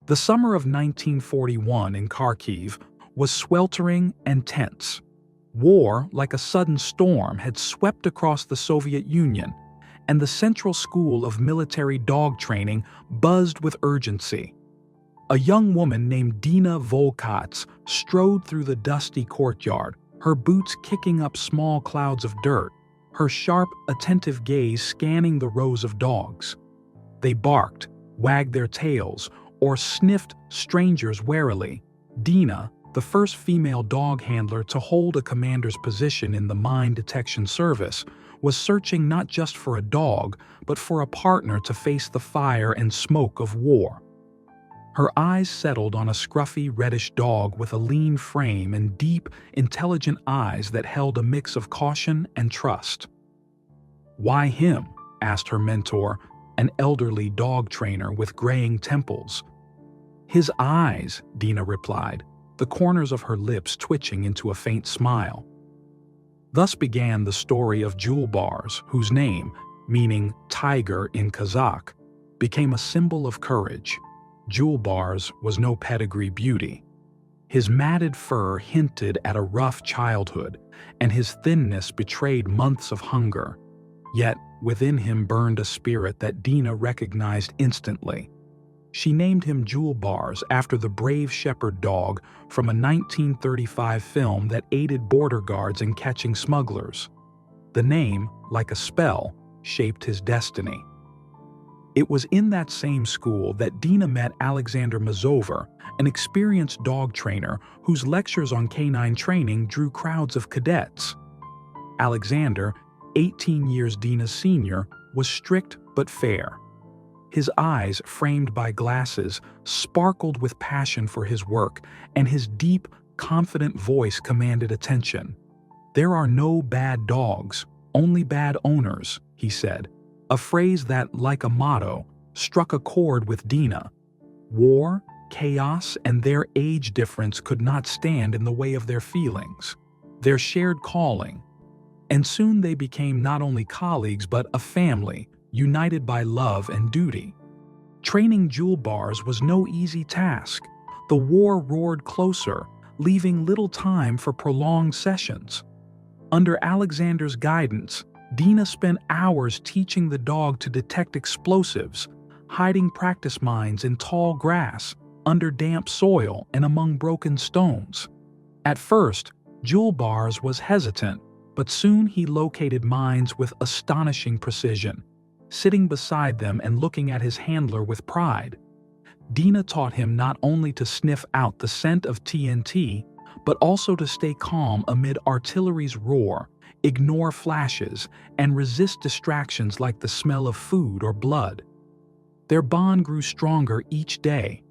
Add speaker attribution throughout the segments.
Speaker 1: The summer of 1941 in Kharkiv was sweltering and tense. War, like a sudden storm, had swept across the Soviet Union, and the Central School of Military Dog Training buzzed with urgency. A young woman named Dina Volkats strode through the dusty courtyard, her boots kicking up small clouds of dirt, her sharp, attentive gaze scanning the rows of dogs. They barked, wagged their tails, or sniffed strangers warily. Dina, the first female dog handler to hold a commander's position in the mine detection service, was searching not just for a dog, but for a partner to face the fire and smoke of war. Her eyes settled on a scruffy reddish dog with a lean frame and deep, intelligent eyes that held a mix of caution and trust. "Why him?" asked her mentor, an elderly dog trainer with graying temples. "His eyes," Dina replied, the corners of her lips twitching into a faint smile. Thus began the story of Djulbars, whose name, meaning tiger in Kazakh, became a symbol of courage. Djulbars was no pedigree beauty. His matted fur hinted at a rough childhood, and his thinness betrayed months of hunger. Yet within him burned a spirit that Dina recognized instantly. She named him Djulbars after the brave shepherd dog from a 1935 film that aided border guards in catching smugglers. The name, like a spell, shaped his destiny. It was in that same school that Dina met Alexander Mazover, an experienced dog trainer whose lectures on canine training drew crowds of cadets. Alexander, 18 years Dina's senior, was strict but fair. His eyes, framed by glasses, sparkled with passion for his work, and his deep, confident voice commanded attention. "There are no bad dogs, only bad owners," he said, a phrase that, like a motto, struck a chord with Dina. War, chaos, and their age difference could not stand in the way of their feelings, their shared calling. And soon they became not only colleagues but a family, united by love and duty. Training Djulbars was no easy task. The war roared closer, leaving little time for prolonged sessions. Under Alexander's guidance, Dina spent hours teaching the dog to detect explosives, hiding practice mines in tall grass, under damp soil, and among broken stones. At first, Djulbars was hesitant, but soon he located mines with astonishing precision, sitting beside them and looking at his handler with pride. Dina taught him not only to sniff out the scent of TNT, but also to stay calm amid artillery's roar, ignore flashes, and resist distractions like the smell of food or blood. Their bond grew stronger each day.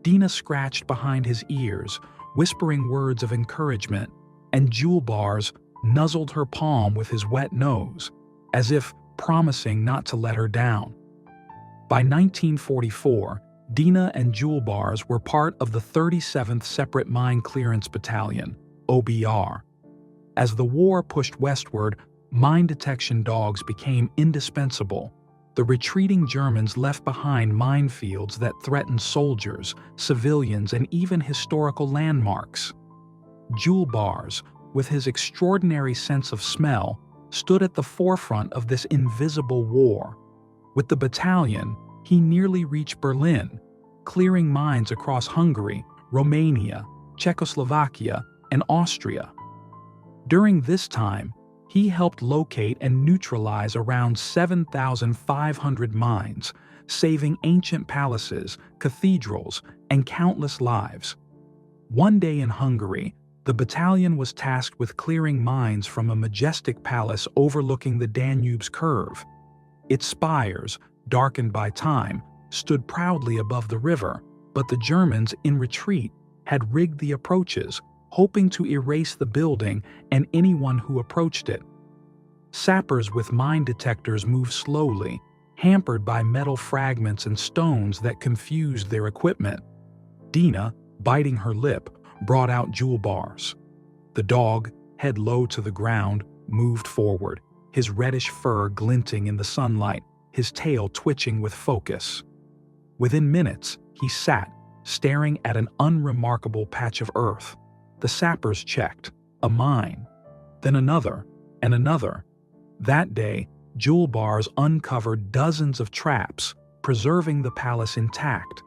Speaker 1: Dina scratched behind his ears, whispering words of encouragement, and Djulbars nuzzled her palm with his wet nose, as if promising not to let her down. By 1944, Dina and Djulbars were part of the 37th Separate Mine Clearance Battalion, OBR. As the war pushed westward, mine detection dogs became indispensable. The retreating Germans left behind minefields that threatened soldiers, civilians, and even historical landmarks. Djulbars, with his extraordinary sense of smell, stood at the forefront of this invisible war. With the battalion, he nearly reached Berlin, clearing mines across Hungary, Romania, Czechoslovakia, and Austria. During this time, he helped locate and neutralize around 7,500 mines, saving ancient palaces, cathedrals, and countless lives. One day in Hungary, the battalion was tasked with clearing mines from a majestic palace overlooking the Danube's curve. Its spires, darkened by time, stood proudly above the river, but the Germans, in retreat, had rigged the approaches, hoping to erase the building and anyone who approached it. Sappers with mine detectors moved slowly, hampered by metal fragments and stones that confused their equipment. Dina, biting her lip, brought out Djulbars. The dog, head low to the ground, moved forward, his reddish fur glinting in the sunlight, his tail twitching with focus. Within minutes, he sat, staring at an unremarkable patch of earth. The sappers checked. A mine. Then another, and another. That day, Djulbars uncovered dozens of traps, preserving the palace intact.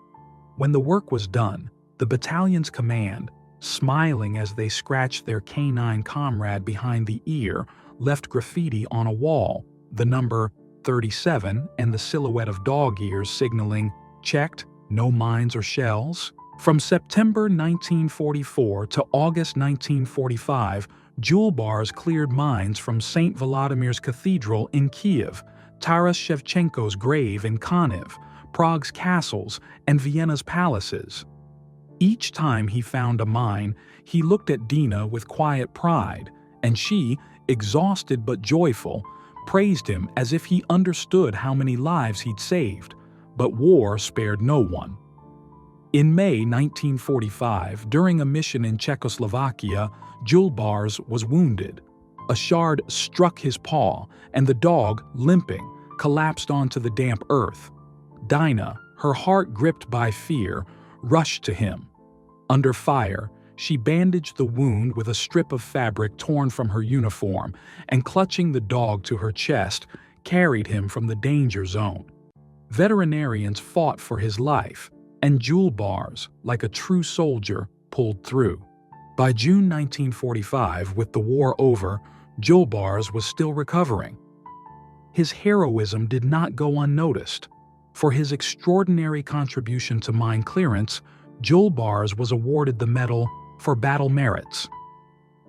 Speaker 1: When the work was done, the battalion's command, smiling as they scratched their canine comrade behind the ear, left graffiti on a wall, the number 37 and the silhouette of dog ears signaling, checked, no mines or shells. From September 1944 to August 1945, Djulbars cleared mines from St. Vladimir's Cathedral in Kiev, Taras Shevchenko's grave in Kaniv, Prague's castles, and Vienna's palaces. Each time he found a mine, he looked at Dina with quiet pride, and she, exhausted but joyful, praised him as if he understood how many lives he'd saved. But war spared no one. In May 1945, during a mission in Czechoslovakia, Djulbars was wounded. A shard struck his paw, and the dog, limping, collapsed onto the damp earth. Dina, her heart gripped by fear, rushed to him. Under fire, she bandaged the wound with a strip of fabric torn from her uniform and, clutching the dog to her chest, carried him from the danger zone. Veterinarians fought for his life, and Djulbars, like a true soldier, pulled through. By June 1945, with the war over, Djulbars was still recovering. His heroism did not go unnoticed. For his extraordinary contribution to mine clearance, Djulbars was awarded the Medal for Battle Merits.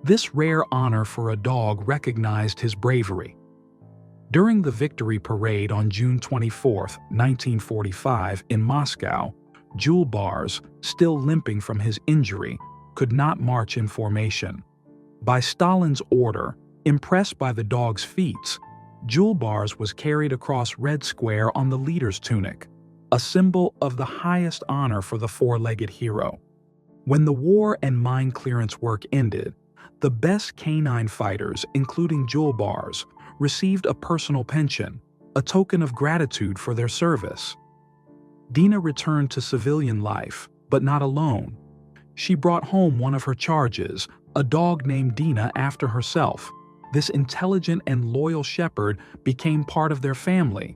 Speaker 1: This rare honor for a dog recognized his bravery. During the victory parade on June 24, 1945, in Moscow, Djulbars, still limping from his injury, could not march in formation. By Stalin's order, impressed by the dog's feats, Djulbars was carried across Red Square on the leader's tunic, a symbol of the highest honor for the four-legged hero. When the war and mine clearance work ended, the best canine fighters, including Djulbars, received a personal pension, a token of gratitude for their service. Dina returned to civilian life, but not alone. She brought home one of her charges, a dog named Dina after herself. This intelligent and loyal shepherd became part of their family.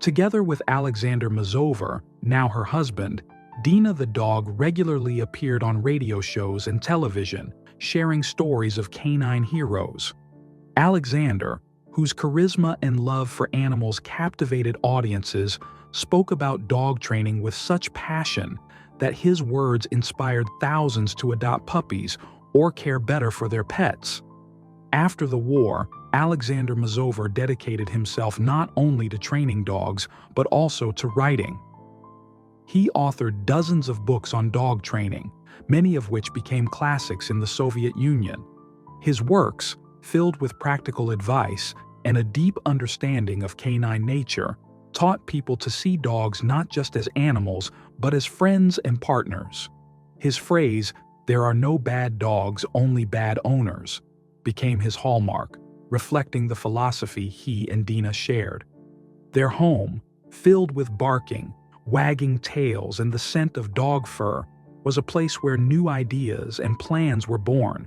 Speaker 1: Together with Alexander Mazover, now her husband, Dina the dog regularly appeared on radio shows and television, sharing stories of canine heroes. Alexander, whose charisma and love for animals captivated audiences, spoke about dog training with such passion that his words inspired thousands to adopt puppies or care better for their pets. After the war, Alexander Mazover dedicated himself not only to training dogs, but also to writing. He authored dozens of books on dog training, many of which became classics in the Soviet Union. His works, filled with practical advice and a deep understanding of canine nature, taught people to see dogs not just as animals, but as friends and partners. His phrase, "There are no bad dogs, only bad owners," became his hallmark, reflecting the philosophy he and Dina shared. Their home, filled with barking, wagging tails, and the scent of dog fur, was a place where new ideas and plans were born.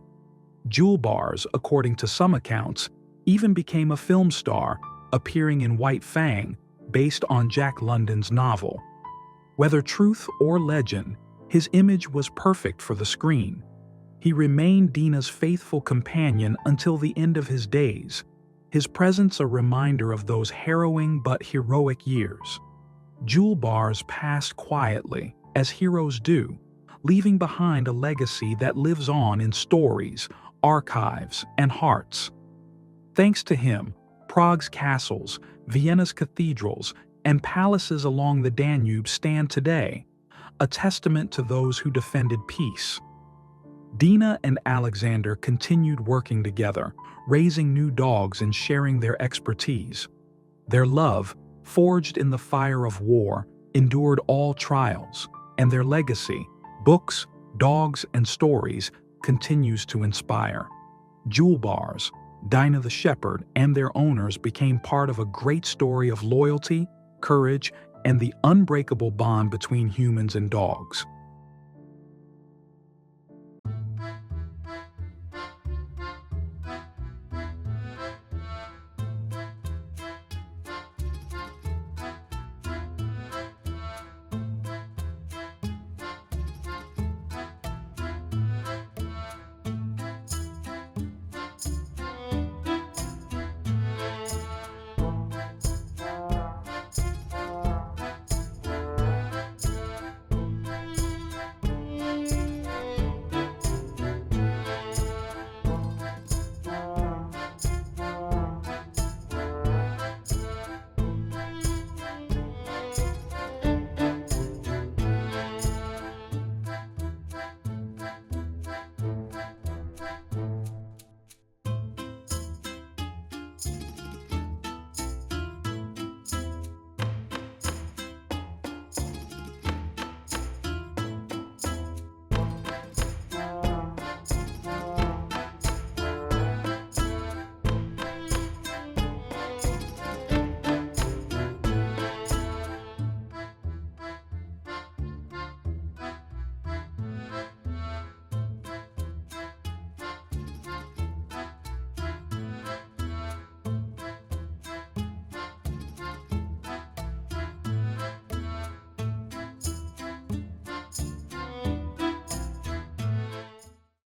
Speaker 1: Djulbars, according to some accounts, even became a film star, appearing in White Fang, based on Jack London's novel. Whether truth or legend, his image was perfect for the screen. He remained Dina's faithful companion until the end of his days, his presence a reminder of those harrowing but heroic years. Djulbars passed quietly, as heroes do, leaving behind a legacy that lives on in stories, archives, and hearts. Thanks to him, Prague's castles, Vienna's cathedrals, and palaces along the Danube stand today, a testament to those who defended peace. Dina and Alexander continued working together, raising new dogs and sharing their expertise. Their love, forged in the fire of war, endured all trials, and their legacy, books, dogs, and stories, continues to inspire. Djulbars, Dina the shepherd, and their owners became part of a great story of loyalty, courage, and the unbreakable bond between humans and dogs.